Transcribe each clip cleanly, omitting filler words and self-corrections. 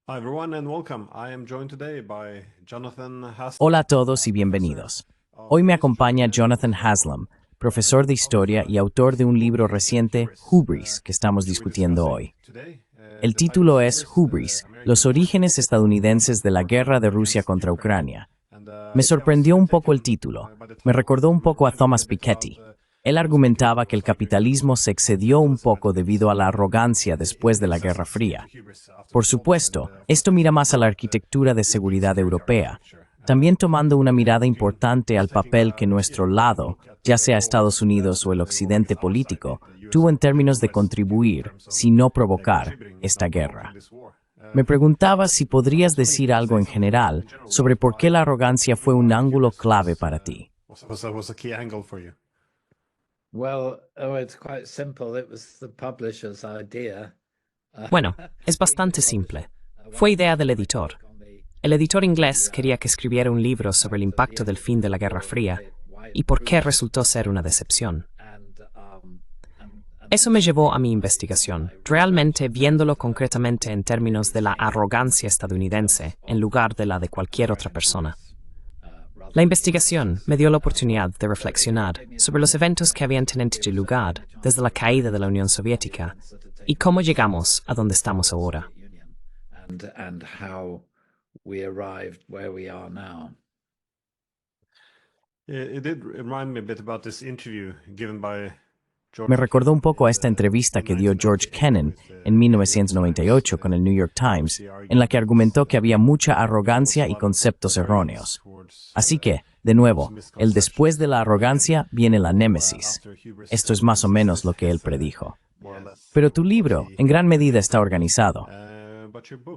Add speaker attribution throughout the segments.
Speaker 1: Hi everyone and welcome. I am joined today by Jonathan Haslam.
Speaker 2: Hola a todos y bienvenidos. Hoy me acompaña Jonathan Haslam, profesor de historia y autor de un libro reciente, Hubris, que estamos discutiendo hoy. El título es Hubris, los orígenes estadounidenses de la guerra de Rusia contra Ucrania. Me sorprendió un poco el título. Me recordó un poco a Thomas Piketty. Él argumentaba que el capitalismo se excedió un poco debido a la arrogancia después de la Guerra Fría. Por supuesto, esto mira más a la arquitectura de seguridad europea, también tomando una mirada importante al papel que nuestro lado, ya sea Estados Unidos o el occidente político, tuvo en términos de contribuir, si no provocar, esta guerra. Me preguntaba si podrías decir algo en general sobre por qué la arrogancia fue un ángulo clave para ti.
Speaker 3: Bueno, es bastante simple. Fue idea del editor. El editor inglés quería que escribiera un libro sobre el impacto del fin de la Guerra Fría y por qué resultó ser una decepción. Eso me llevó a mi investigación, realmente viéndolo concretamente en términos de la arrogancia estadounidense en lugar de la de cualquier otra persona. La investigación me dio la oportunidad de reflexionar sobre los eventos que habían tenido lugar desde la caída de la Unión Soviética y cómo llegamos a donde estamos ahora.
Speaker 2: Me recordó un poco a esta entrevista que dio George Kennan en 1998 con el New York Times, en la que argumentó que había mucha arrogancia y conceptos erróneos. Así que, de nuevo, el después de la arrogancia viene la némesis. Esto es más o menos lo que él predijo. Pero tu libro, en gran medida, está organizado.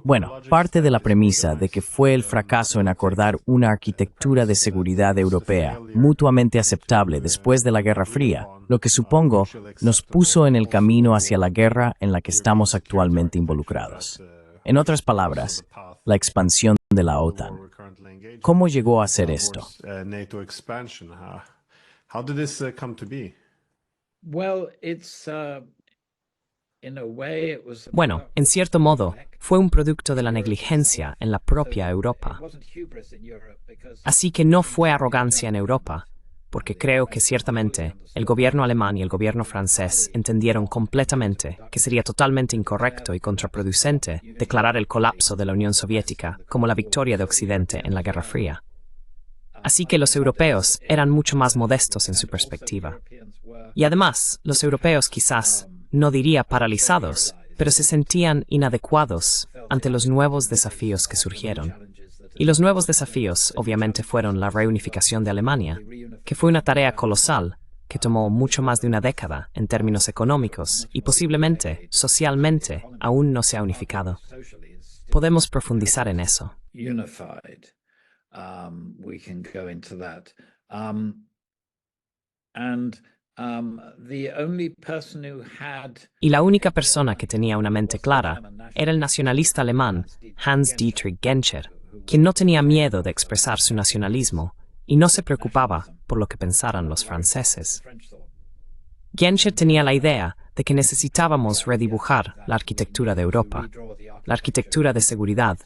Speaker 2: Bueno, parte de la premisa de que fue el fracaso en acordar una arquitectura de seguridad europea mutuamente aceptable después de la Guerra Fría, lo que supongo nos puso en el camino hacia la guerra en la que estamos actualmente involucrados. En otras palabras, la expansión de la OTAN. ¿Cómo llegó a ser esto?
Speaker 3: Bueno, en cierto modo, fue un producto de la negligencia en la propia Europa. Así que no fue arrogancia en Europa, porque creo que ciertamente el gobierno alemán y el gobierno francés entendieron completamente que sería totalmente incorrecto y contraproducente declarar el colapso de la Unión Soviética como la victoria de Occidente en la Guerra Fría. Así que los europeos eran mucho más modestos en su perspectiva. Y además, los europeos quizás, no diría paralizados, pero se sentían inadecuados ante los nuevos desafíos que surgieron. Y los nuevos desafíos, obviamente, fueron la reunificación de Alemania, que fue una tarea colosal, que tomó mucho más de una década en términos económicos y posiblemente, socialmente, aún no se ha unificado. Podemos profundizar en eso. Y la única persona que tenía una mente clara era el nacionalista alemán Hans-Dietrich Genscher, quien no tenía miedo de expresar su nacionalismo y no se preocupaba por lo que pensaran los franceses. Genscher tenía la idea de que necesitábamos redibujar la arquitectura de Europa, la arquitectura de seguridad,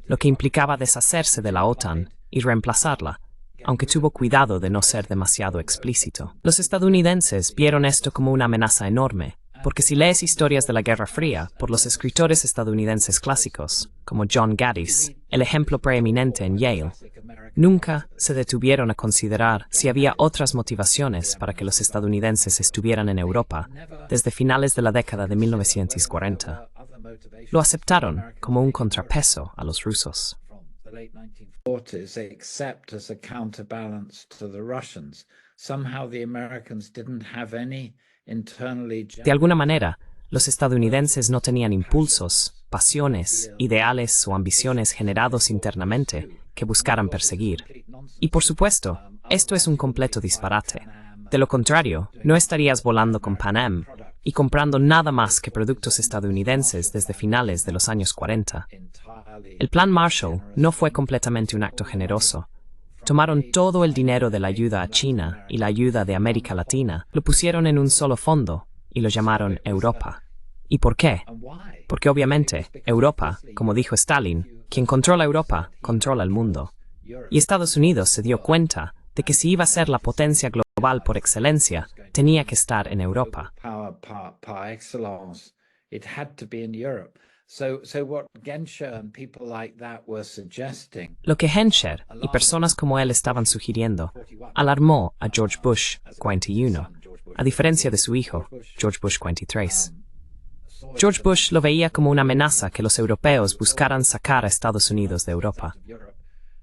Speaker 3: lo que implicaba deshacerse de la OTAN y reemplazarla, aunque tuvo cuidado de no ser demasiado explícito. Los estadounidenses vieron esto como una amenaza enorme, porque si lees historias de la Guerra Fría por los escritores estadounidenses clásicos, como John Gaddis, el ejemplo preeminente en Yale, nunca se detuvieron a considerar si había otras motivaciones para que los estadounidenses estuvieran en Europa desde finales de la década de 1940. Lo aceptaron como un contrapeso a los rusos. De alguna manera, los estadounidenses no tenían impulsos, pasiones, ideales o ambiciones generados internamente que buscaran perseguir. Y por supuesto, esto es un completo disparate. De lo contrario, no estarías volando con Pan Am y comprando nada más que productos estadounidenses desde finales de los años 40. El Plan Marshall no fue completamente un acto generoso. Tomaron todo el dinero de la ayuda a China y la ayuda de América Latina, lo pusieron en un solo fondo y lo llamaron Europa. ¿Y por qué? Porque obviamente Europa, como dijo Stalin, quien controla Europa, controla el mundo. Y Estados Unidos se dio cuenta de que si iba a ser la potencia global por excelencia, tenía que estar en Europa. Lo que Genscher y personas como él estaban sugiriendo alarmó a George Bush 41, a diferencia de su hijo, George Bush 43. George Bush lo veía como una amenaza que los europeos buscaran sacar a Estados Unidos de Europa.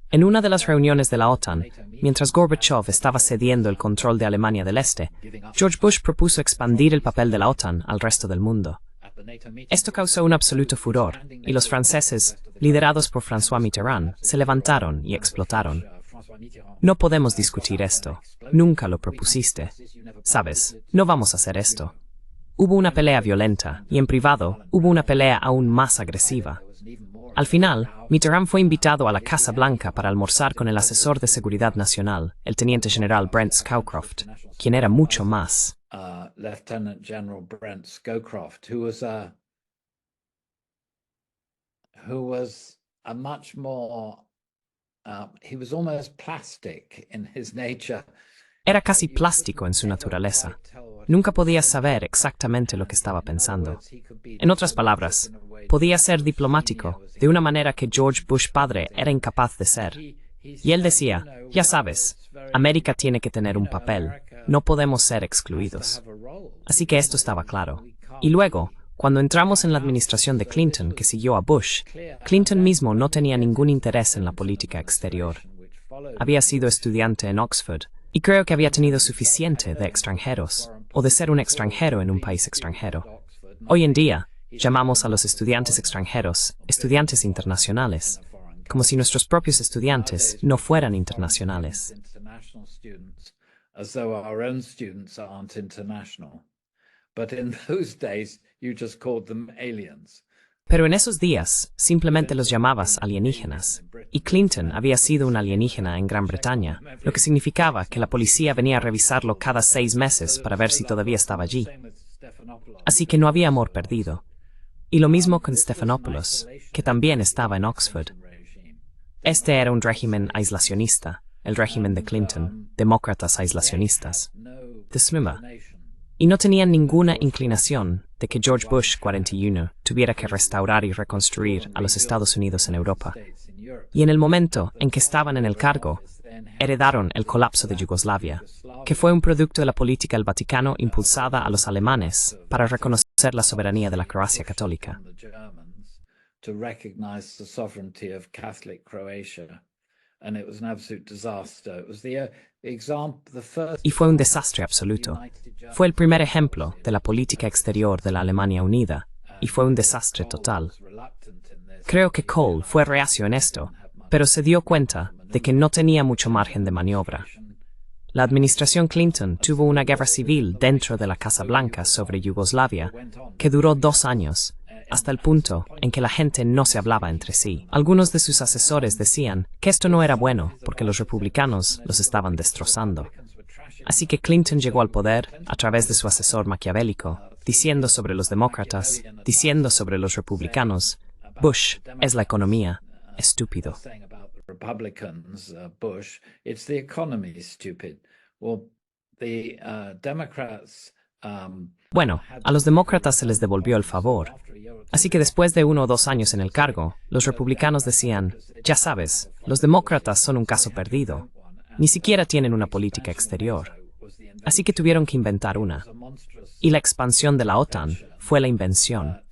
Speaker 3: En una de las reuniones de la OTAN, mientras Gorbachev estaba cediendo el control de Alemania del Este, George Bush propuso expandir el papel de la OTAN al resto del mundo. Esto causó un absoluto furor, y los franceses, liderados por François Mitterrand, se levantaron y explotaron. No podemos discutir esto. Nunca lo propusiste. Sabes, no vamos a hacer esto. Hubo una pelea violenta, y en privado hubo una pelea aún más agresiva. Al final, Mitterrand fue invitado a la Casa Blanca para almorzar con el asesor de seguridad nacional, el teniente general Brent Scowcroft, quien era mucho más.
Speaker 4: Lieutenant General Brent Scowcroft, who was a much more, he was almost plastic in his nature.
Speaker 3: Era casi plástico en su naturaleza. Nunca podía saber exactamente lo que estaba pensando. En otras palabras, podía ser diplomático de una manera que George Bush padre era incapaz de ser. Y él decía, ya sabes, América tiene que tener un papel, no podemos ser excluidos. Así que esto estaba claro. Y luego, cuando entramos en la administración de Clinton, que siguió a Bush, Clinton mismo no tenía ningún interés en la política exterior. Había sido estudiante en Oxford, y creo que había tenido suficiente de extranjeros, o de ser un extranjero en un país extranjero. Hoy en día, llamamos a los estudiantes extranjeros estudiantes internacionales, como si nuestros propios estudiantes no fueran internacionales. Pero en esos días, simplemente los llamabas alienígenas. Y Clinton había sido un alienígena en Gran Bretaña, lo que significaba que la policía venía a revisarlo cada 6 meses para ver si todavía estaba allí. Así que no había amor perdido. Y lo mismo con Stephanopoulos, que también estaba en Oxford. Este era un régimen aislacionista, el régimen de Clinton, demócratas aislacionistas. De Smima. Y no tenían ninguna inclinación de que George Bush 41 tuviera que restaurar y reconstruir a los Estados Unidos en Europa. Y en el momento en que estaban en el cargo, heredaron el colapso de Yugoslavia, que fue un producto de la política del Vaticano impulsada a los alemanes para reconocer la soberanía de la Croacia católica. Y fue un desastre absoluto. Fue el primer ejemplo de la política exterior de la Alemania unida, y fue un desastre total. Creo que Kohl fue reacio en esto, pero se dio cuenta de que no tenía mucho margen de maniobra. La administración Clinton tuvo una guerra civil dentro de la Casa Blanca sobre Yugoslavia, que duró 2 años, hasta el punto en que la gente no se hablaba entre sí. Algunos de sus asesores decían que esto no era bueno porque los republicanos los estaban destrozando. Así que Clinton llegó al poder a través de su asesor maquiavélico, diciendo sobre los demócratas, diciendo sobre los republicanos, Bush es la economía, estúpido. Bueno, a los demócratas se les devolvió el favor. Así que después de 1 o 2 años en el cargo, los republicanos decían, ya sabes, los demócratas son un caso perdido. Ni siquiera tienen una política exterior. Así que tuvieron que inventar una. Y la expansión de la OTAN fue la invención.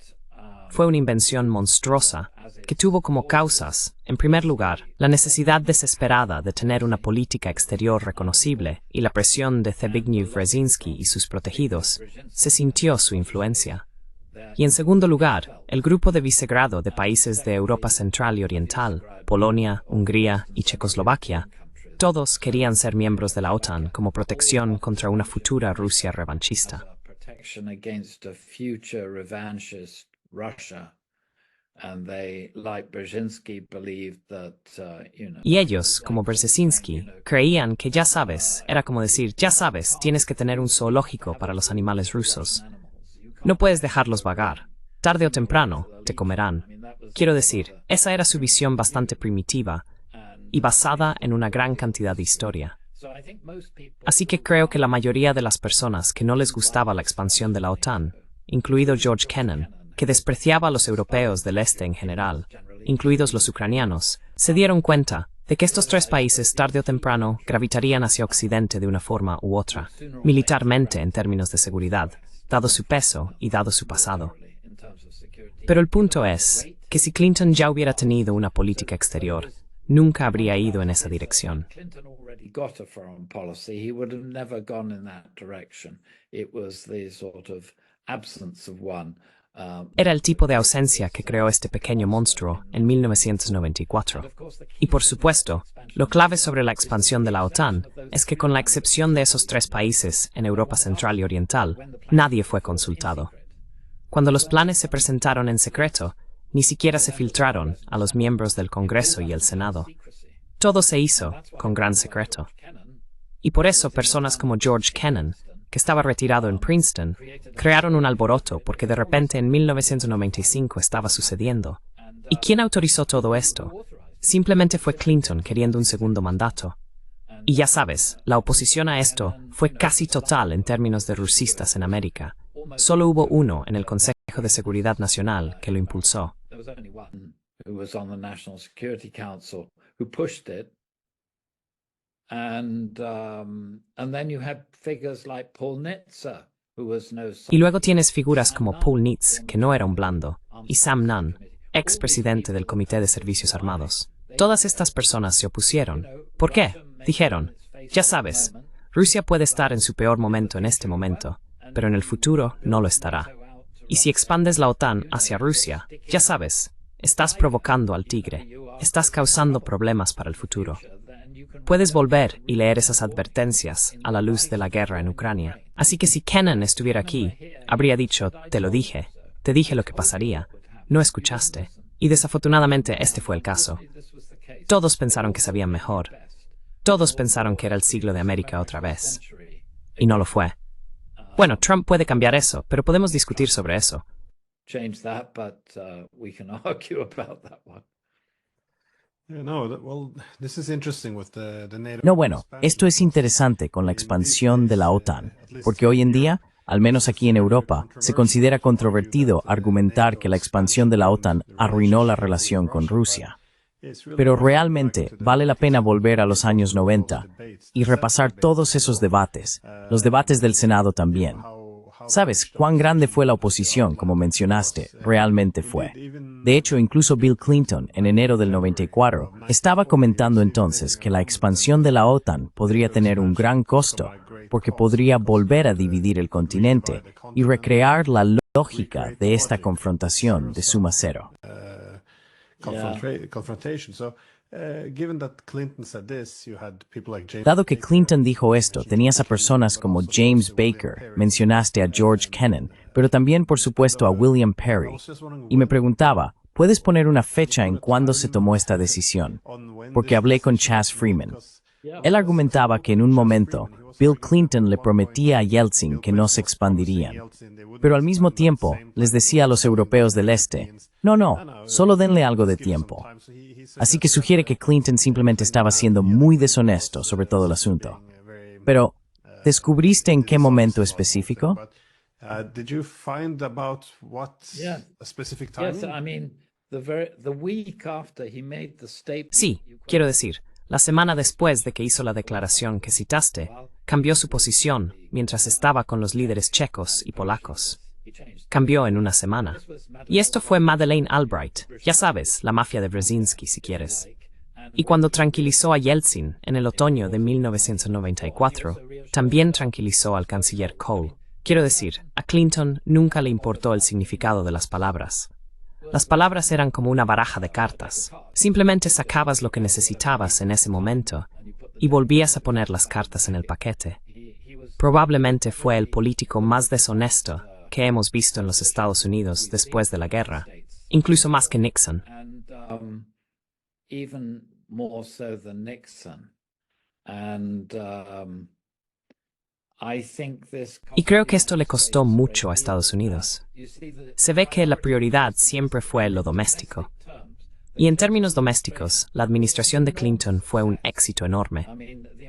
Speaker 3: Fue una invención monstruosa que tuvo como causas, en primer lugar, la necesidad desesperada de tener una política exterior reconocible y la presión de Zbigniew Brzezinski y sus protegidos, se sintió su influencia. Y en segundo lugar, el grupo de Visegrado de países de Europa Central y Oriental, Polonia, Hungría y Checoslovaquia, todos querían ser miembros de la OTAN como protección contra una futura Rusia revanchista. Y ellos, como Brzezinski, creían que ya sabes, era como decir, ya sabes, tienes que tener un zoológico para los animales rusos. No puedes dejarlos vagar, Tarde o temprano, te comerán. Quiero decir, esa era su visión bastante primitiva y basada en una gran cantidad de historia. Así que creo que la mayoría de las personas que no les gustaba la expansión de la OTAN, incluido George Kennan, que despreciaba a los europeos del este en general, incluidos los ucranianos, se dieron cuenta de que estos tres países tarde o temprano gravitarían hacia Occidente de una forma u otra, militarmente en términos de seguridad, dado su peso y dado su pasado. Pero el punto es que si Clinton ya hubiera tenido una política exterior, nunca habría ido en esa dirección. Era el tipo de ausencia que creó este pequeño monstruo en 1994. Y por supuesto, lo clave sobre la expansión de la OTAN es que con la excepción de esos tres países en Europa Central y Oriental, nadie fue consultado. Cuando los planes se presentaron en secreto, ni siquiera se filtraron a los miembros del Congreso y el Senado. Todo se hizo con gran secreto. Y por eso personas como George Kennan, que estaba retirado en Princeton, crearon un alboroto porque de repente en 1995 estaba sucediendo. ¿Y quién autorizó todo esto? Simplemente fue Clinton queriendo un segundo mandato. Y ya sabes, la oposición a esto fue casi total en términos de rusistas en América. Solo hubo uno en el Consejo de Seguridad Nacional que lo impulsó. Y luego tienes figuras como Paul Nitze, que no era un blando, y Sam Nunn, expresidente del Comité de Servicios Armados. Todas estas personas se opusieron. ¿Por qué? Dijeron, ya sabes, Rusia puede estar en su peor momento en este momento, pero en el futuro no lo estará. Y si expandes la OTAN hacia Rusia, ya sabes, estás provocando al tigre, estás causando problemas para el futuro. Puedes volver y leer esas advertencias a la luz de la guerra en Ucrania. Así que si Kennan estuviera aquí, habría dicho, te lo dije, te dije lo que pasaría, no escuchaste. Y desafortunadamente este fue el caso. Todos pensaron que sabían mejor. Todos pensaron que era el siglo de América otra vez. Y no lo fue. Bueno, Trump puede cambiar eso, pero podemos discutir sobre eso.
Speaker 2: No, bueno, esto es interesante con la expansión de la OTAN, porque hoy en día, al menos aquí en Europa, se considera controvertido argumentar que la expansión de la OTAN arruinó la relación con Rusia. Pero realmente vale la pena volver a los años 90 y repasar todos esos debates, los debates del Senado también. ¿Sabes cuán grande fue la oposición, como mencionaste? Realmente fue. De hecho, incluso Bill Clinton, en enero del 94, estaba comentando entonces que la expansión de la OTAN podría tener un gran costo, porque podría volver a dividir el continente y recrear la lógica de esta confrontación de suma cero. Dado que Clinton dijo esto, tenías a personas como James Baker, mencionaste a George Kennan, pero también, por supuesto, a William Perry. Y me preguntaba, ¿puedes poner una fecha en cuándo se tomó esta decisión? Porque hablé con Chas Freeman. Él argumentaba que en un momento, Bill Clinton le prometía a Yeltsin que no se expandirían. Pero al mismo tiempo, les decía a los europeos del este, no, solo denle algo de tiempo. Así que sugiere que Clinton simplemente estaba siendo muy deshonesto sobre todo el asunto. Pero, ¿descubriste en qué momento específico?
Speaker 3: Sí, quiero decir, la semana después de que hizo la declaración que citaste, cambió su posición mientras estaba con los líderes checos y polacos. Cambió en una semana. Y esto fue Madeleine Albright, ya sabes, la mafia de Brzezinski si quieres. Y cuando tranquilizó a Yeltsin en el otoño de 1994, también tranquilizó al canciller Kohl. Quiero decir, a Clinton nunca le importó el significado de las palabras. Las palabras eran como una baraja de cartas. Simplemente sacabas lo que necesitabas en ese momento y volvías a poner las cartas en el paquete. Probablemente fue el político más deshonesto que hemos visto en los Estados Unidos después de la guerra, incluso más que Nixon. Y creo que esto le costó mucho a Estados Unidos. Se ve que la prioridad siempre fue lo doméstico. Y en términos domésticos, la administración de Clinton fue un éxito enorme.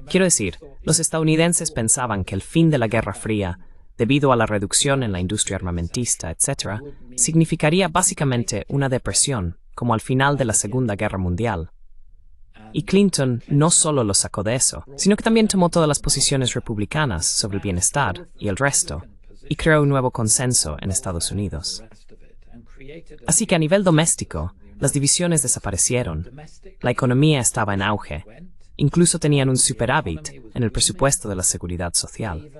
Speaker 3: Quiero decir, los estadounidenses pensaban que el fin de la Guerra Fría, debido a la reducción en la industria armamentista, etc., significaría básicamente una depresión, como al final de la Segunda Guerra Mundial. Y Clinton no solo lo sacó de eso, sino que también tomó todas las posiciones republicanas sobre el bienestar y el resto, y creó un nuevo consenso en Estados Unidos. Así que a nivel doméstico, las divisiones desaparecieron, la economía estaba en auge, incluso tenían un superávit en el presupuesto de la seguridad social.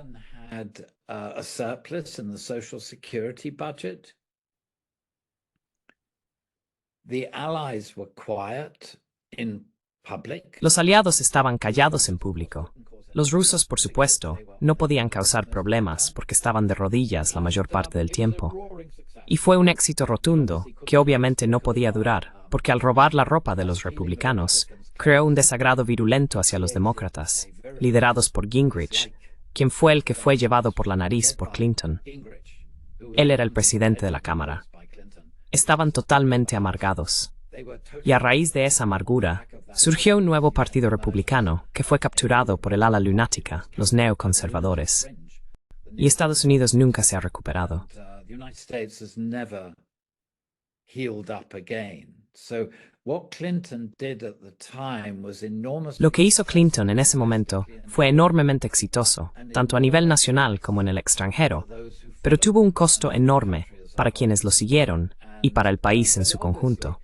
Speaker 3: Los aliados estaban callados en público. Los rusos, por supuesto, no podían causar problemas porque estaban de rodillas la mayor parte del tiempo. Y fue un éxito rotundo, que obviamente no podía durar, porque al robar la ropa de los republicanos, creó un desagrado virulento hacia los demócratas, liderados por Gingrich, quien fue el que fue llevado por la nariz por Clinton. Él era el presidente de la Cámara. Estaban totalmente amargados. Y a raíz de esa amargura, surgió un nuevo partido republicano que fue capturado por el ala lunática, los neoconservadores. Y Estados Unidos nunca se ha recuperado. Lo que hizo Clinton en ese momento fue enormemente exitoso, tanto a nivel nacional como en el extranjero, pero tuvo un costo enorme para quienes lo siguieron y para el país en su conjunto.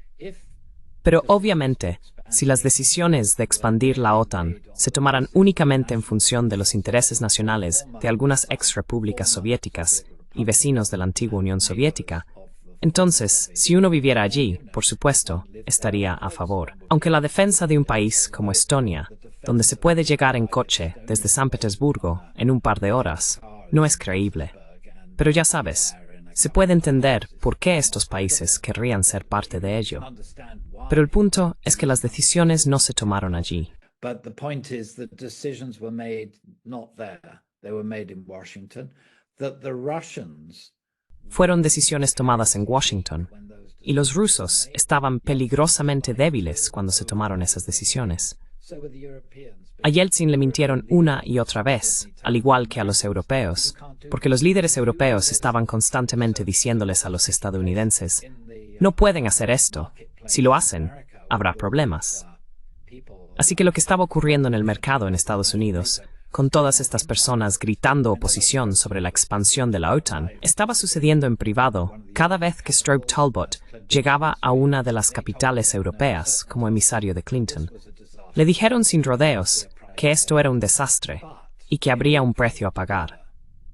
Speaker 3: Pero obviamente, si las decisiones de expandir la OTAN se tomaran únicamente en función de los intereses nacionales de algunas ex-repúblicas soviéticas y vecinos de la antigua Unión Soviética, entonces, si uno viviera allí, por supuesto, estaría a favor. Aunque la defensa de un país como Estonia, donde se puede llegar en coche desde San Petersburgo en un par de horas, no es creíble. Pero ya sabes, se puede entender por qué estos países querrían ser parte de ello. Pero el punto es que las decisiones no se tomaron allí. Fueron decisiones tomadas en Washington, y los rusos estaban peligrosamente débiles cuando se tomaron esas decisiones. A Yeltsin le mintieron una y otra vez, al igual que a los europeos, porque los líderes europeos estaban constantemente diciéndoles a los estadounidenses, no pueden hacer esto, si lo hacen, habrá problemas. Así que lo que estaba ocurriendo en el mercado en Estados Unidos, con todas estas personas gritando oposición sobre la expansión de la OTAN, estaba sucediendo en privado cada vez que Strobe Talbot llegaba a una de las capitales europeas como emisario de Clinton. Le dijeron sin rodeos que esto era un desastre y que habría un precio a pagar.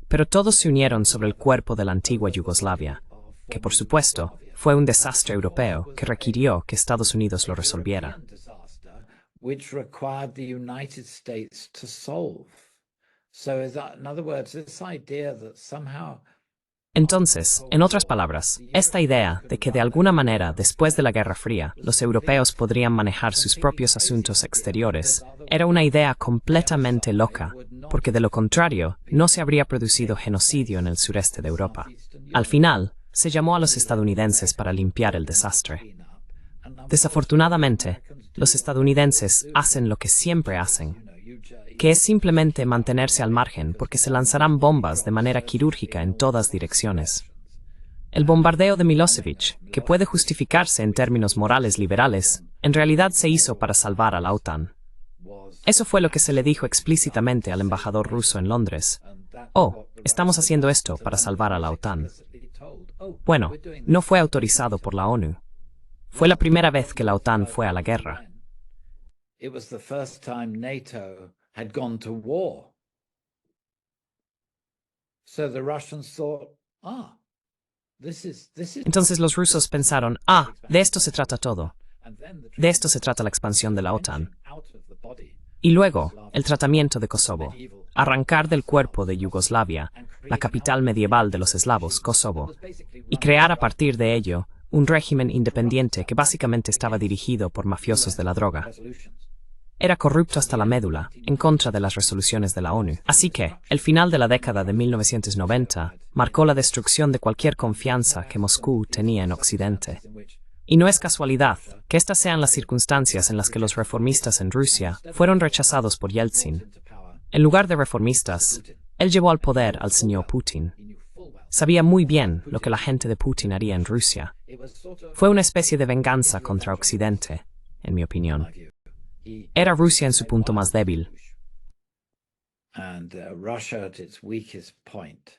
Speaker 3: Pero todos se unieron sobre el cuerpo de la antigua Yugoslavia, que por supuesto fue un desastre europeo que requirió que Estados Unidos lo resolviera. Entonces, en otras palabras, esta idea de que de alguna manera, después de la Guerra Fría, los europeos podrían manejar sus propios asuntos exteriores, era una idea completamente loca, porque de lo contrario, no se habría producido genocidio en el sureste de Europa. Al final, se llamó a los estadounidenses para limpiar el desastre. Desafortunadamente, los estadounidenses hacen lo que siempre hacen, que es simplemente mantenerse al margen porque se lanzarán bombas de manera quirúrgica en todas direcciones. El bombardeo de Milosevic, que puede justificarse en términos morales liberales, en realidad se hizo para salvar a la OTAN. Eso fue lo que se le dijo explícitamente al embajador ruso en Londres. Oh, estamos haciendo esto para salvar a la OTAN. Bueno, no fue autorizado por la ONU. Fue la primera vez que la OTAN fue a la guerra. Entonces los rusos pensaron, de esto se trata todo. De esto se trata la expansión de la OTAN. Y luego, el tratamiento de Kosovo. Arrancar del cuerpo de Yugoslavia, la capital medieval de los eslavos, Kosovo, y crear a partir de ello un régimen independiente que básicamente estaba dirigido por mafiosos de la droga. Era corrupto hasta la médula, en contra de las resoluciones de la ONU. Así que, el final de la década de 1990 marcó la destrucción de cualquier confianza que Moscú tenía en Occidente. Y no es casualidad que estas sean las circunstancias en las que los reformistas en Rusia fueron rechazados por Yeltsin. En lugar de reformistas, él llevó al poder al señor Putin. Sabía muy bien lo que la gente de Putin haría en Rusia. Fue una especie de venganza contra Occidente, en mi opinión. Era Rusia en su punto más débil.
Speaker 4: And Russia at its weakest point.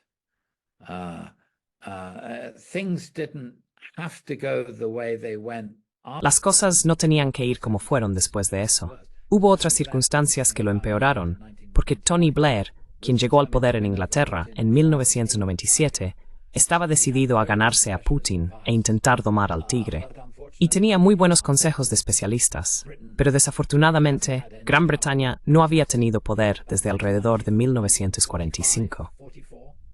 Speaker 4: Things didn't have to go the way they went.
Speaker 3: Las cosas no tenían que ir como fueron después de eso. Hubo otras circunstancias que lo empeoraron, porque Tony Blair, quien llegó al poder en Inglaterra en 1997, estaba decidido a ganarse a Putin e intentar domar al tigre. Y tenía muy buenos consejos de especialistas, pero desafortunadamente, Gran Bretaña no había tenido poder desde alrededor de 1945.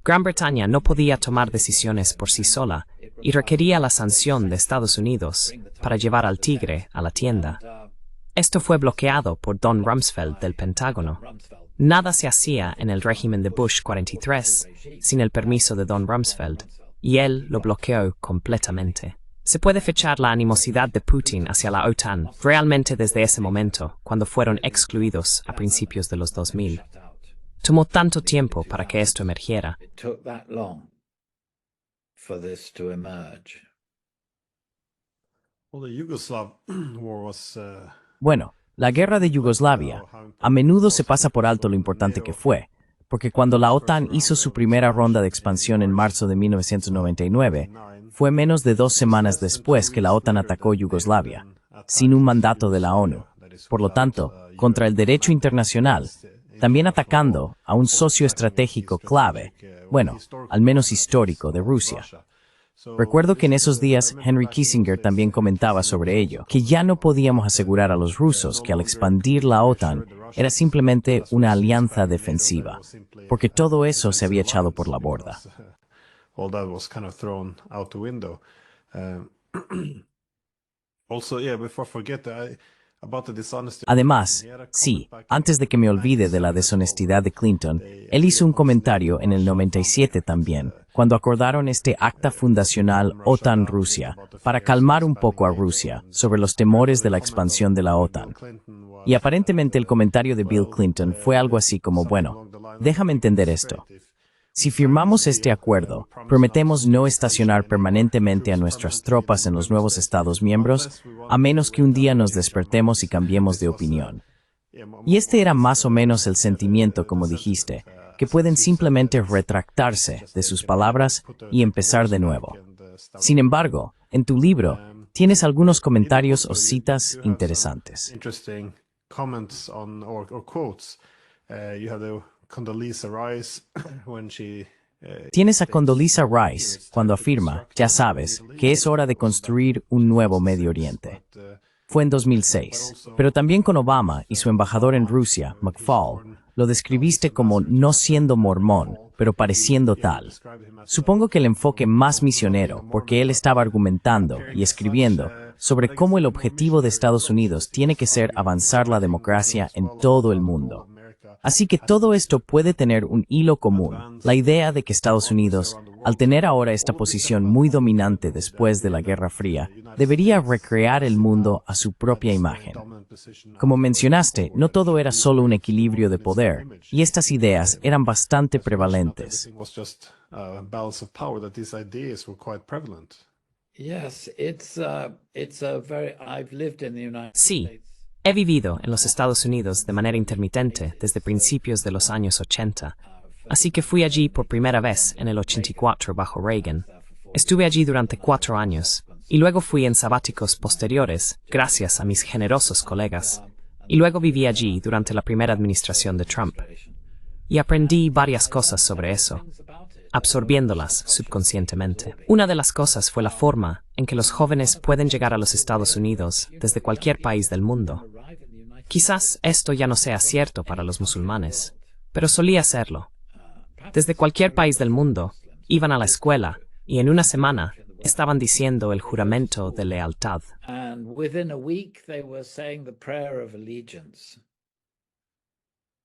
Speaker 3: Gran Bretaña no podía tomar decisiones por sí sola y requería la sanción de Estados Unidos para llevar al tigre a la tienda. Esto fue bloqueado por Don Rumsfeld del Pentágono. Nada se hacía en el régimen de Bush 43 sin el permiso de Don Rumsfeld, y él lo bloqueó completamente. Se puede fechar la animosidad de Putin hacia la OTAN realmente desde ese momento, cuando fueron excluidos a principios de los 2000. Tomó tanto tiempo para que esto emergiera.
Speaker 4: It took that long for this to emerge.
Speaker 1: Well, the Yugoslav war was
Speaker 2: Bueno, la guerra de Yugoslavia a menudo se pasa por alto lo importante que fue, porque cuando la OTAN hizo su primera ronda de expansión en marzo de 1999, fue menos de 2 semanas después que la OTAN atacó Yugoslavia, sin un mandato de la ONU. Por lo tanto, contra el derecho internacional, también atacando a un socio estratégico clave, bueno, al menos histórico, de Rusia. Recuerdo que en esos días Henry Kissinger también comentaba sobre ello, que ya no podíamos asegurar a los rusos que al expandir la OTAN era simplemente una alianza defensiva, porque todo eso se había echado por la borda.
Speaker 1: all that was kind of thrown out the window. Also, yeah, before I forget, about the dishonesty.
Speaker 2: Además, sí, antes de que me olvide de la deshonestidad de Clinton, él hizo un comentario en el 97 también, cuando acordaron este acta fundacional OTAN-Rusia, para calmar un poco a Rusia sobre los temores de la expansión de la OTAN. Y aparentemente el comentario de Bill Clinton fue algo así como, bueno, déjame entender esto. Si firmamos este acuerdo, prometemos no estacionar permanentemente a nuestras tropas en los nuevos Estados miembros, a menos que un día nos despertemos y cambiemos de opinión. Y este era más o menos el sentimiento, como dijiste, que pueden simplemente retractarse de sus palabras y empezar de nuevo. Sin embargo, en tu libro, tienes algunos comentarios o citas interesantes.
Speaker 1: Interesting comments on or quotes. You have the Condoleezza Rice when she
Speaker 2: Tienes a Condoleezza Rice cuando afirma, ya sabes, que es hora de construir un nuevo Medio Oriente. Fue en 2006, pero también con Obama y su embajador en Rusia, McFaul, lo describiste como no siendo mormón, pero pareciendo tal. Supongo que el enfoque más misionero, porque él estaba argumentando y escribiendo sobre cómo el objetivo de Estados Unidos tiene que ser avanzar la democracia en todo el mundo. Así que todo esto puede tener un hilo común, la idea de que Estados Unidos, al tener ahora esta posición muy dominante después de la Guerra Fría, debería recrear el mundo a su propia imagen. Como mencionaste, no todo era solo un equilibrio de poder, y estas ideas eran bastante prevalentes.
Speaker 1: It was just a balance of power, that these ideas were quite prevalent.
Speaker 4: Yes, it's a very. I've lived in the United
Speaker 3: Sí,
Speaker 4: States.
Speaker 3: he vivido en los Estados Unidos de manera intermitente desde principios de los años 80, así que fui allí por primera vez en el 84 bajo Reagan. Estuve allí durante 4 años, y luego fui en sabáticos posteriores, gracias a mis generosos colegas, y luego viví allí durante la primera administración de Trump. Y aprendí varias cosas sobre eso, absorbiéndolas subconscientemente. Una de las cosas fue la forma en que los jóvenes pueden llegar a los Estados Unidos desde cualquier país del mundo. Quizás esto ya no sea cierto para los musulmanes, pero solía serlo. Desde cualquier país del mundo, iban a la escuela y en una semana estaban diciendo el juramento de lealtad.
Speaker 4: And within a week, they were saying the prayer of allegiance.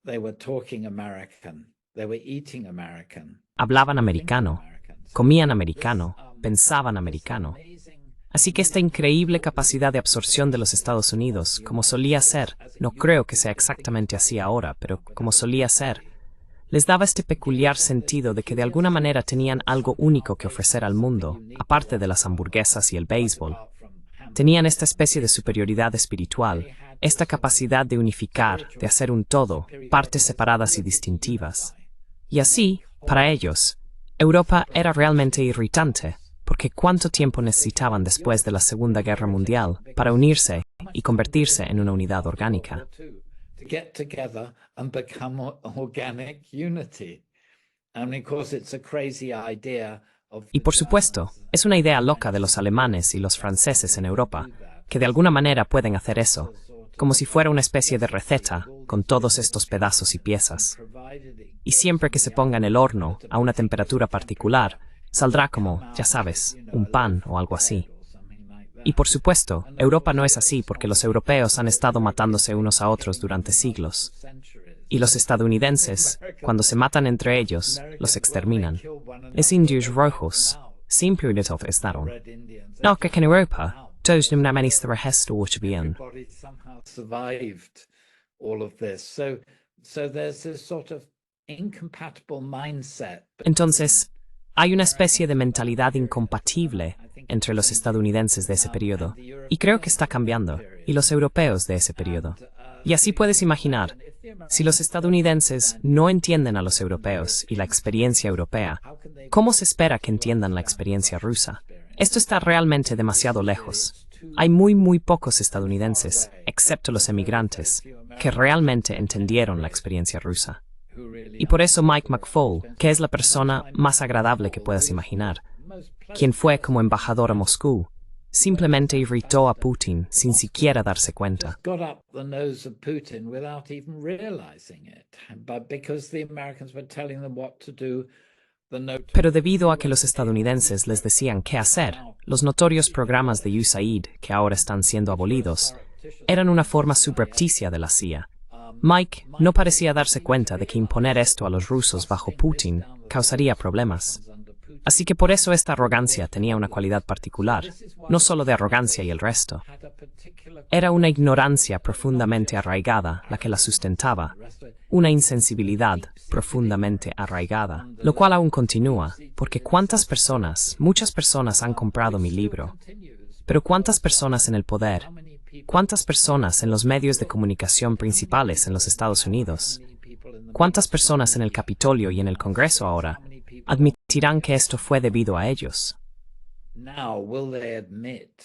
Speaker 4: They were talking American. They were eating American.
Speaker 3: Hablaban americano, comían americano, pensaban americano. Así que esta increíble capacidad de absorción de los Estados Unidos, como solía ser, no creo que sea exactamente así ahora, pero como solía ser, les daba este peculiar sentido de que de alguna manera tenían algo único que ofrecer al mundo, aparte de las hamburguesas y el béisbol. Tenían esta especie de superioridad espiritual, esta capacidad de unificar, de hacer un todo, partes separadas y distintivas. Y así, para ellos, Europa era realmente irritante, porque ¿cuánto tiempo necesitaban después de la Segunda Guerra Mundial para unirse y convertirse en una unidad orgánica?
Speaker 4: To get together and become organic unity. And of course, it's a crazy idea of.
Speaker 3: Y por supuesto, es una idea loca de los alemanes y los franceses en Europa, que de alguna manera pueden hacer eso, como si fuera una especie de receta con todos estos pedazos y piezas. Y siempre que se ponga en el horno a una temperatura particular, saldrá como, ya sabes, un pan o algo así. Y por supuesto, Europa no es así porque los europeos han estado matándose unos a otros durante siglos. Y los estadounidenses, cuando se matan entre ellos, los exterminan. Los indios rojos, siempre estaron. No, que en Europa, todos no se bien.
Speaker 4: Survived all of this. So there's this sort of incompatible mindset.
Speaker 3: Entonces, hay una especie de mentalidad incompatible entre los estadounidenses de ese periodo, y creo que está cambiando, y los europeos de ese periodo. Y así puedes imaginar, si los estadounidenses no entienden a los europeos y la experiencia europea, ¿cómo se espera que entiendan la experiencia rusa? Esto está realmente demasiado lejos. Hay muy pocos estadounidenses, excepto los emigrantes, que realmente entendieron la experiencia rusa. Y por eso Mike McFaul, que es la persona más agradable que puedas imaginar, quien fue como embajador a Moscú, simplemente irritó a Putin sin siquiera darse cuenta.
Speaker 4: Got up the nose of Putin without even realizing it, but because the Americans were telling them what to do.
Speaker 3: Pero debido a que los estadounidenses les decían qué hacer, los notorios programas de USAID, que ahora están siendo abolidos, eran una forma subrepticia de la CIA. Mike no parecía darse cuenta de que imponer esto a los rusos bajo Putin causaría problemas. Así que por eso esta arrogancia tenía una cualidad particular, no solo de arrogancia y el resto. Era una ignorancia profundamente arraigada la que la sustentaba, una insensibilidad profundamente arraigada, lo cual aún continúa, porque cuántas personas, muchas personas han comprado mi libro, pero cuántas personas en el poder, cuántas personas en los medios de comunicación principales en los Estados Unidos, cuántas personas en el Capitolio y en el Congreso ahora, admitirán que esto fue debido a ellos.
Speaker 4: Now will they admit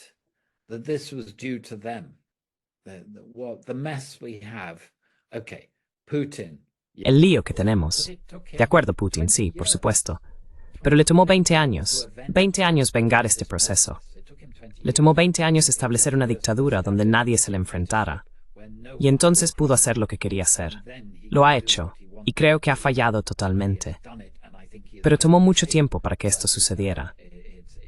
Speaker 4: that this was due to them? The mess we have. Okay, Putin.
Speaker 3: El lío que tenemos. De acuerdo, Putin, sí, por supuesto. Pero le tomó 20 años vengar este proceso. Le tomó 20 años establecer una dictadura donde nadie se le enfrentara. Y entonces pudo hacer lo que quería hacer. Lo ha hecho, y creo que ha fallado totalmente. Pero tomó mucho tiempo para que esto sucediera.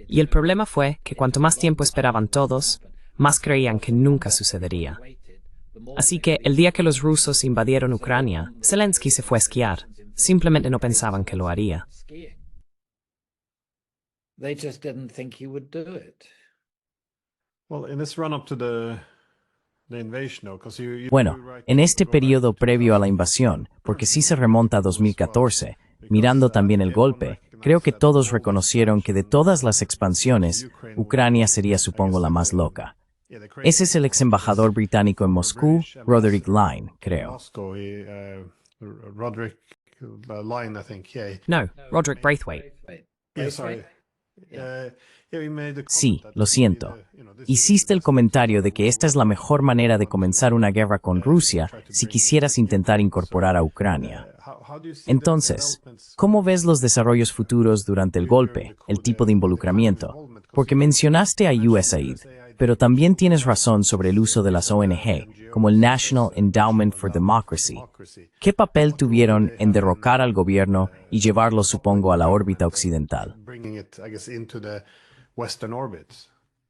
Speaker 3: Y el problema fue que cuanto más tiempo esperaban todos, más creían que nunca sucedería. Así que el día que los rusos invadieron Ucrania, Zelensky se fue a esquiar. Simplemente no pensaban que lo haría.
Speaker 4: They just didn't think he would do it.
Speaker 1: Well, in this run up to the invasion, though, 'cause you
Speaker 2: Bueno, en este periodo previo a la invasión, porque sí se remonta a 2014, mirando también el golpe, creo que todos reconocieron que de todas las expansiones, Ucrania sería, supongo, la más loca. Ese es el ex embajador británico en Moscú, Roderick Lyne, creo.
Speaker 1: Moscow, Roderick Lyne, I think. Yeah.
Speaker 3: No, Roderick Braithwaite.
Speaker 1: Yeah, sorry. He made the
Speaker 2: Sí,
Speaker 1: comment that,
Speaker 2: lo siento.
Speaker 1: this
Speaker 2: Hiciste el comentario de que esta es la mejor manera de comenzar una guerra con Rusia si quisieras intentar incorporar a Ucrania.
Speaker 1: how do you see
Speaker 2: Entonces, ¿cómo ves los desarrollos futuros durante el golpe, el tipo de involucramiento? Porque mencionaste a USAID, pero también tienes razón sobre el uso de las ONG, como el National Endowment for Democracy. ¿Qué papel tuvieron en derrocar al gobierno y llevarlo, supongo, a la órbita occidental?
Speaker 1: bringing it, I guess, into the Western orbit.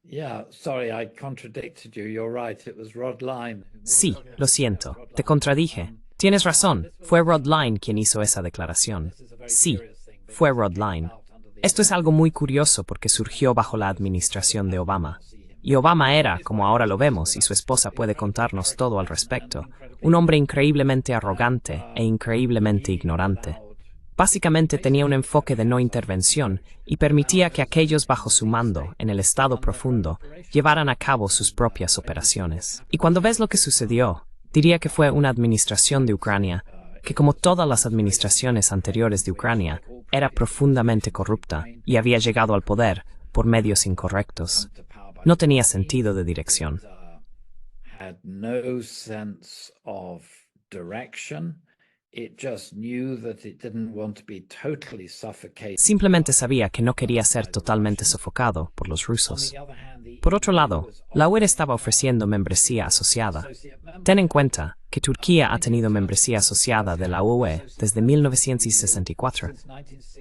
Speaker 4: Yeah, sorry, I contradicted you. You're right, it was Rod Line.
Speaker 3: Sí, lo siento, te contradije. Tienes razón, fue Rod Line quien hizo esa declaración. Sí, fue Rod Line. Esto es algo muy curioso porque surgió bajo la administración de Obama. Y Obama era, como ahora lo vemos, y su esposa puede contarnos todo al respecto, un hombre increíblemente arrogante e increíblemente ignorante. Básicamente tenía un enfoque de no intervención y permitía que aquellos bajo su mando, en el estado profundo, llevaran a cabo sus propias operaciones. Y cuando ves lo que sucedió, diría que fue una administración de Ucrania que, como todas las administraciones anteriores de Ucrania, era profundamente corrupta y había llegado al poder por medios incorrectos. No tenía sentido de dirección.
Speaker 4: Had no sense of direction. It just knew that it didn't want to be totally suffocated.
Speaker 3: Simplemente sabía que no quería ser totalmente sofocado por los rusos. Por otro lado, la UE estaba ofreciendo membresía asociada. Ten en cuenta que Turquía ha tenido membresía asociada de la UE desde 1964.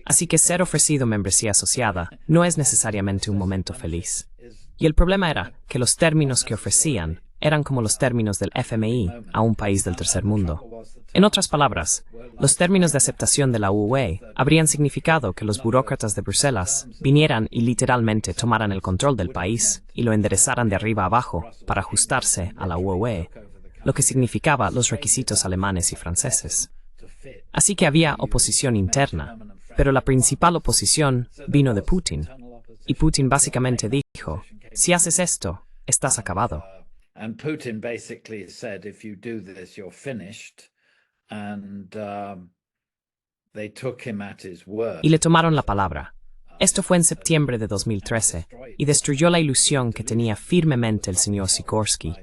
Speaker 3: Así que ser ofrecido membresía asociada no es necesariamente un momento feliz. Y el problema era que los términos que ofrecían eran como los términos del FMI a un país del tercer mundo. En otras palabras, los términos de aceptación de la UE habrían significado que los burócratas de Bruselas vinieran y literalmente tomaran el control del país y lo enderezaran de arriba a abajo para ajustarse a la UE, lo que significaba los requisitos alemanes y franceses. Así que había oposición interna, pero la principal oposición vino de Putin. Y Putin básicamente dijo, si haces esto, estás acabado.
Speaker 4: And Putin basically said, if you do this, you're finished. And they took him at his word.
Speaker 3: Y le tomaron la palabra. Esto fue en septiembre de 2013 y destruyó la ilusión que tenía firmemente el señor Sikorsky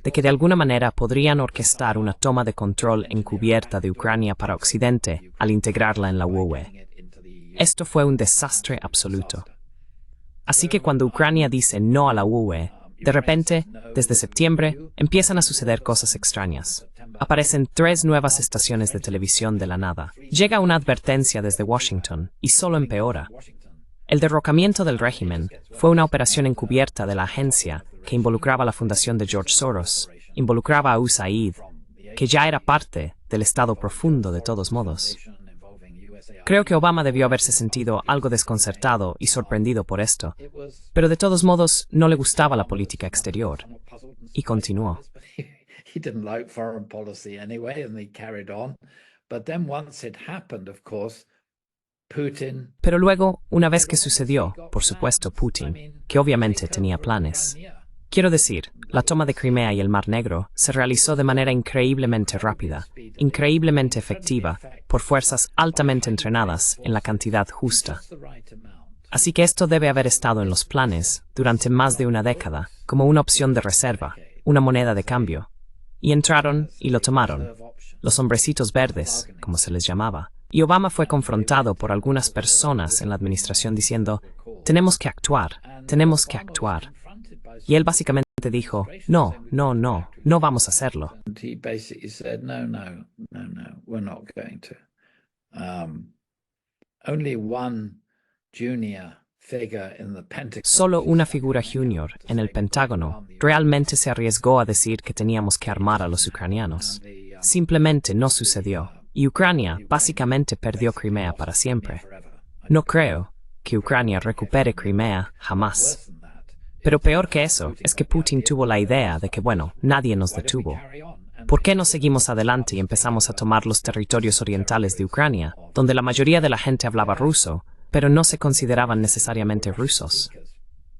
Speaker 3: de que de alguna manera podrían orquestar una toma de control encubierta de Ucrania para Occidente al integrarla en la UE. Esto fue un desastre absoluto. Así que cuando Ucrania dice no a la UE, de repente, desde septiembre, empiezan a suceder cosas extrañas. Aparecen 3 nuevas estaciones de televisión de la nada. Llega una advertencia desde Washington y solo empeora. El derrocamiento del régimen fue una operación encubierta de la agencia que involucraba a la fundación de George Soros, involucraba a USAID, que ya era parte del estado profundo de todos modos. Creo que Obama debió haberse sentido algo desconcertado y sorprendido por esto, pero de todos modos no le gustaba la política exterior, y continuó.
Speaker 4: He didn't like foreign policy anyway, and he carried on. But then once it happened, of course, Putin...
Speaker 3: Pero luego, una vez que sucedió, por supuesto Putin, que obviamente tenía planes. Quiero decir, la toma de Crimea y el Mar Negro se realizó de manera increíblemente rápida, increíblemente efectiva, por fuerzas altamente entrenadas en la cantidad justa. Así que esto debe haber estado en los planes durante más de una década, como una opción de reserva, una moneda de cambio. Y entraron y lo tomaron, los hombrecitos verdes, como se les llamaba. Y Obama fue confrontado por algunas personas en la administración diciendo, tenemos que actuar. Y él básicamente dijo, no vamos a hacerlo.
Speaker 4: He basically said, no, we're not going to. Only one junior figure in the Pentagon.
Speaker 3: Solo una figura junior en el Pentágono realmente se arriesgó a decir que teníamos que armar a los ucranianos. Simplemente no sucedió. Y Ucrania básicamente perdió Crimea para siempre. No creo que Ucrania recupere Crimea jamás. Pero peor que eso es que Putin tuvo la idea de que, bueno, nadie nos detuvo. ¿Por qué no seguimos adelante y empezamos a tomar los territorios orientales de Ucrania, donde la mayoría de la gente hablaba ruso, pero no se consideraban necesariamente rusos?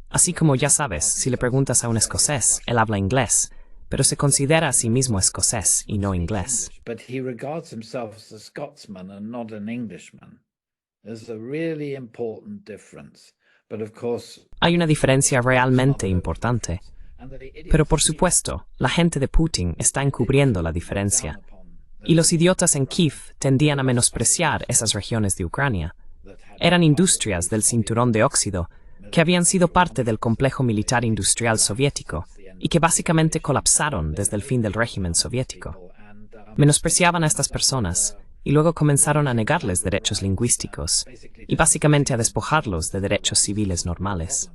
Speaker 3: Así como ya sabes, si le preguntas a un escocés, él habla inglés, pero se considera a sí mismo escocés y no inglés.
Speaker 4: But he regards himself as a Scotsman and not an Englishman. There's a really important difference. But of course,
Speaker 3: hay una diferencia realmente importante. Pero por supuesto, la gente de Putin está encubriendo la diferencia. Y los idiotas en Kiev tendían a menospreciar esas regiones de Ucrania. Eran industrias del cinturón de óxido que habían sido parte del complejo militar industrial soviético y que básicamente colapsaron desde el fin del régimen soviético. Menospreciaban a estas personas y luego comenzaron a negarles derechos lingüísticos y básicamente a despojarlos de derechos civiles normales.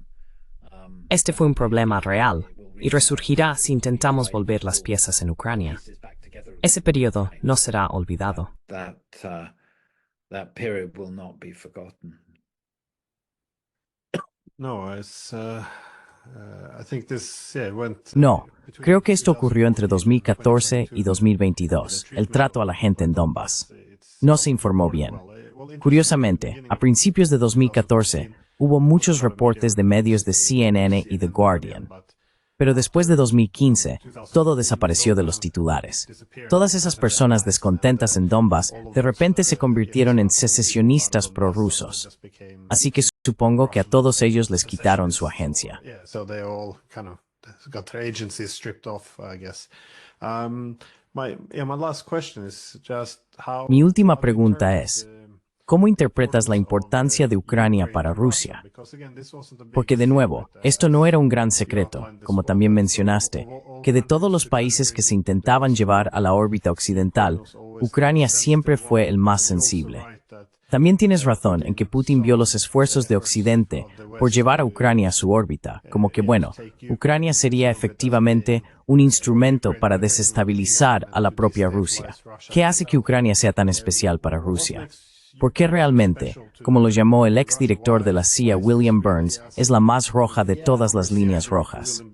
Speaker 3: Este fue un problema real y resurgirá si intentamos volver las piezas en Ucrania. Ese periodo no será olvidado.
Speaker 4: That period will not be forgotten.
Speaker 1: No, I think this, went.
Speaker 2: No, creo que esto ocurrió entre 2014 y 2022, el trato a la gente en Donbass. No se informó bien. Curiosamente, a principios de 2014, hubo muchos reportes de medios de CNN y The Guardian. Pero después de 2015, todo desapareció de los titulares. Todas esas personas descontentas en Donbass de repente se convirtieron en secesionistas prorrusos. Así que supongo que a todos ellos les quitaron su agencia. Mi última pregunta es, ¿cómo interpretas la importancia de Ucrania para Rusia? Porque de nuevo, esto no era un gran secreto, como también mencionaste, que de todos los países que se intentaban llevar a la órbita occidental, Ucrania siempre fue el más sensible. También tienes razón en que Putin vio los esfuerzos de Occidente por llevar a Ucrania a su órbita, como que Ucrania sería efectivamente un instrumento para desestabilizar a la propia Rusia. ¿Qué hace que Ucrania sea tan especial para Rusia? ¿Por qué realmente, como lo llamó el exdirector de la CIA William Burns, es la más roja de todas las líneas rojas?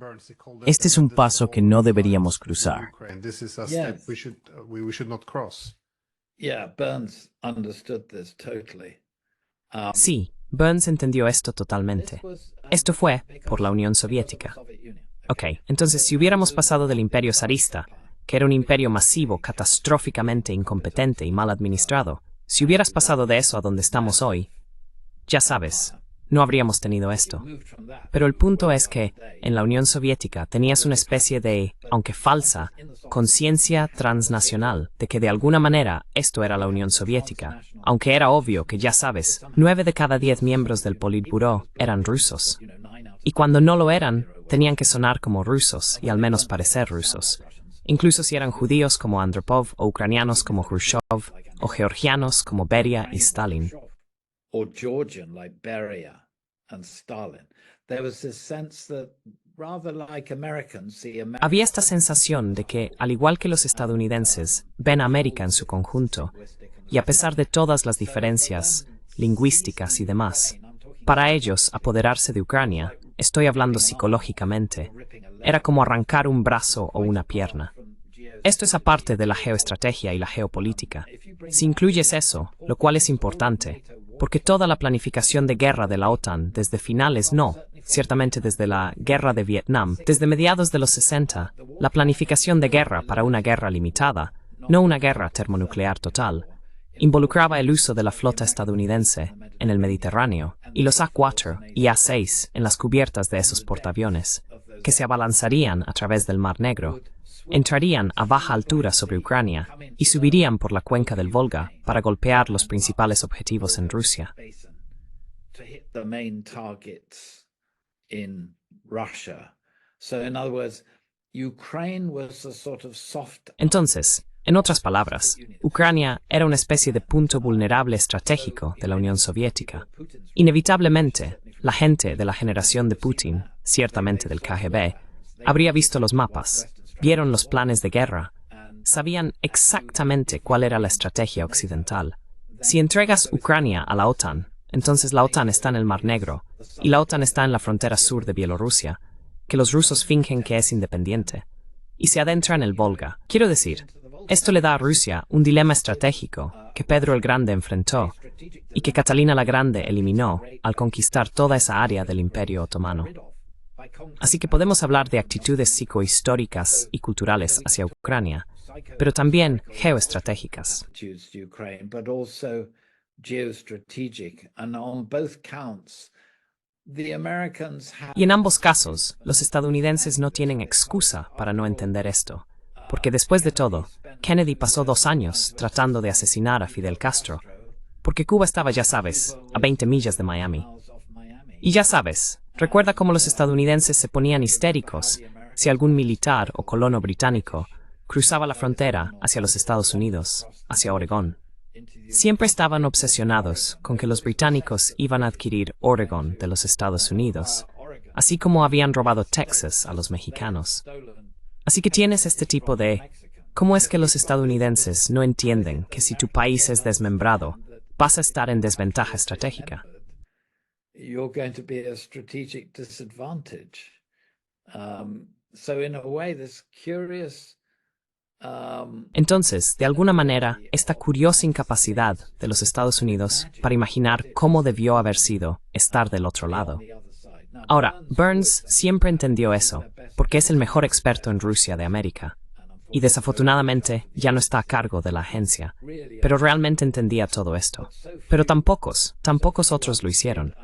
Speaker 2: Este es un paso que no deberíamos cruzar.
Speaker 3: Sí, Burns entendió esto totalmente. Esto fue por la Unión Soviética. Ok, entonces si hubiéramos pasado del imperio zarista, que era un imperio masivo, catastróficamente incompetente y mal administrado, si hubieras pasado de eso a donde estamos hoy, ya sabes, no habríamos tenido esto. Pero el punto es que, en la Unión Soviética tenías una especie de, aunque falsa, conciencia transnacional de que de alguna manera esto era la Unión Soviética, aunque era obvio que, ya sabes, 9 de cada 10 miembros del Politburó eran rusos. Y cuando no lo eran, tenían que sonar como rusos y al menos parecer rusos. Incluso si eran judíos como Andropov o ucranianos como Khrushchev, o georgianos como Beria y Stalin. Había esta sensación de que, al igual que los estadounidenses, ven a América en su conjunto, y a pesar de todas las diferencias lingüísticas y demás, para ellos apoderarse de Ucrania, estoy hablando psicológicamente, era como arrancar un brazo o una pierna. Esto es aparte de la geoestrategia y la geopolítica. Si incluyes eso, lo cual es importante, porque toda la planificación de guerra de la OTAN desde finales ciertamente desde la guerra de Vietnam, desde mediados de los 60, la planificación de guerra para una guerra limitada, no una guerra termonuclear total, involucraba el uso de la flota estadounidense en el Mediterráneo y los A-4 y A-6 en las cubiertas de esos portaaviones, que se abalanzarían a través del Mar Negro, entrarían a baja altura sobre Ucrania y subirían por la cuenca del Volga para golpear los principales objetivos en Rusia. Entonces, en otras palabras, Ucrania era una especie de punto vulnerable estratégico de la Unión Soviética. Inevitablemente, la gente de la generación de Putin, ciertamente del KGB, habría visto los mapas, vieron los planes de guerra, sabían exactamente cuál era la estrategia occidental. Si entregas Ucrania a la OTAN, entonces la OTAN está en el Mar Negro, y la OTAN está en la frontera sur de Bielorrusia, que los rusos fingen que es independiente, y se adentra en el Volga. Quiero decir, esto le da a Rusia un dilema estratégico que Pedro el Grande enfrentó y que Catalina la Grande eliminó al conquistar toda esa área del Imperio Otomano. Así que podemos hablar de actitudes psicohistóricas y culturales hacia Ucrania, pero también geoestratégicas. Y en ambos casos, los estadounidenses no tienen excusa para no entender esto, porque después de todo, Kennedy pasó 2 años tratando de asesinar a Fidel Castro, porque Cuba estaba, ya sabes, a 20 millas de Miami. Y ya sabes, recuerda cómo los estadounidenses se ponían histéricos si algún militar o colono británico cruzaba la frontera hacia los Estados Unidos, hacia Oregón. Siempre estaban obsesionados con que los británicos iban a adquirir Oregón de los Estados Unidos, así como habían robado Texas a los mexicanos. Así que tienes este tipo de... ¿Cómo es que los estadounidenses no entienden que si tu país es desmembrado, vas a estar en desventaja estratégica?
Speaker 4: You're going to be a strategic disadvantage. So in a way, this curious...
Speaker 3: Entonces, de alguna manera, esta curiosa incapacidad de los Estados Unidos para imaginar cómo debió haber sido estar del otro lado. Ahora, Burns siempre entendió eso, porque es el mejor experto en Rusia de América. Y desafortunadamente ya no está a cargo de la agencia, pero realmente entendía todo esto. Pero tan pocos otros lo hicieron.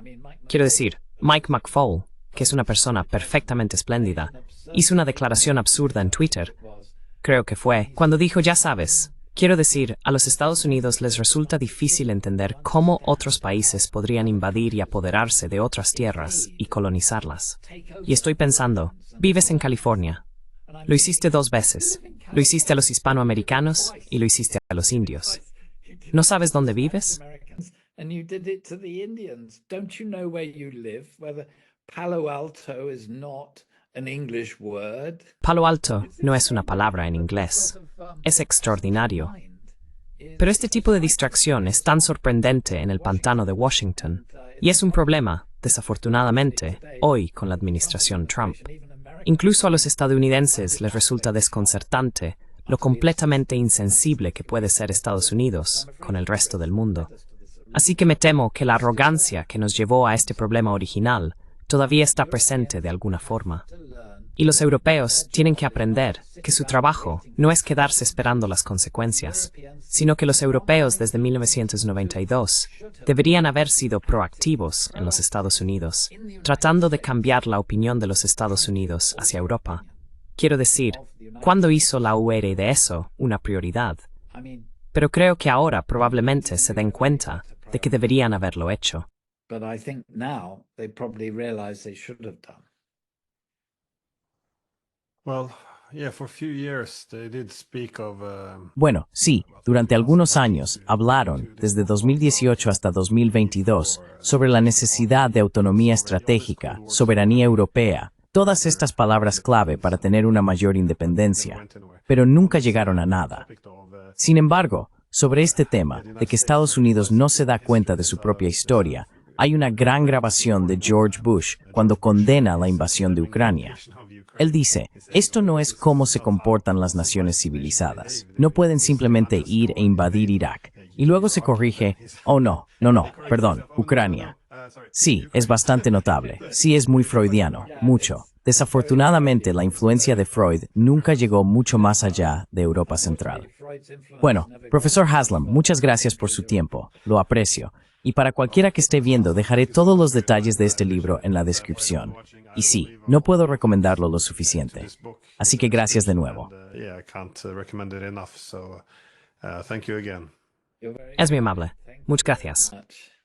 Speaker 3: Quiero decir, Mike McFaul, que es una persona perfectamente espléndida, hizo una declaración absurda en Twitter, creo que fue, cuando dijo, ya sabes, quiero decir, a los Estados Unidos les resulta difícil entender cómo otros países podrían invadir y apoderarse de otras tierras y colonizarlas. Y estoy pensando, vives en California. Lo hiciste 2 veces. Lo hiciste a los hispanoamericanos y lo hiciste a los indios. ¿No sabes dónde vives?
Speaker 4: And you did it to the Indians. Don't you know where you live? Whether Palo Alto is not an English word.
Speaker 3: Palo Alto no es una palabra en inglés. Es extraordinario. Pero este tipo de distracción es tan sorprendente en el pantano de Washington, y es un problema, desafortunadamente, hoy con la administración Trump. Incluso a los estadounidenses les resulta desconcertante lo completamente insensible que puede ser Estados Unidos con el resto del mundo. Así que me temo que la arrogancia que nos llevó a este problema original todavía está presente de alguna forma. Y los europeos tienen que aprender que su trabajo no es quedarse esperando las consecuencias, sino que los europeos desde 1992 deberían haber sido proactivos en los Estados Unidos, tratando de cambiar la opinión de los Estados Unidos hacia Europa. Quiero decir, ¿cuándo hizo la UR de eso una prioridad? Pero creo que ahora probablemente se den cuenta de que deberían haberlo hecho.
Speaker 4: But I think now they probably realize they should have done.
Speaker 1: Well, yeah, for a few years they did speak of
Speaker 2: Bueno, sí, durante algunos años hablaron, desde 2018 hasta 2022, sobre la necesidad de autonomía estratégica, soberanía europea, todas estas palabras clave para tener una mayor independencia, pero nunca llegaron a nada. Sin embargo, sobre este tema, de que Estados Unidos no se da cuenta de su propia historia, hay una gran grabación de George Bush cuando condena la invasión de Ucrania. Él dice, esto no es cómo se comportan las naciones civilizadas. No pueden simplemente ir e invadir Irak. Y luego se corrige, oh no, perdón, Ucrania. Sí, es bastante notable. Sí, es muy freudiano, mucho. Desafortunadamente, la influencia de Freud nunca llegó mucho más allá de Europa Central. Bueno, profesor Haslam, muchas gracias por su tiempo. Lo aprecio. Y para cualquiera que esté viendo, dejaré todos los detalles de este libro en la descripción. Y sí, no puedo recomendarlo lo suficiente. Así que gracias de nuevo.
Speaker 1: yeah, I can't recommend it enough. So thank you again.
Speaker 3: Es muy amable. Muchas gracias.
Speaker 4: Much.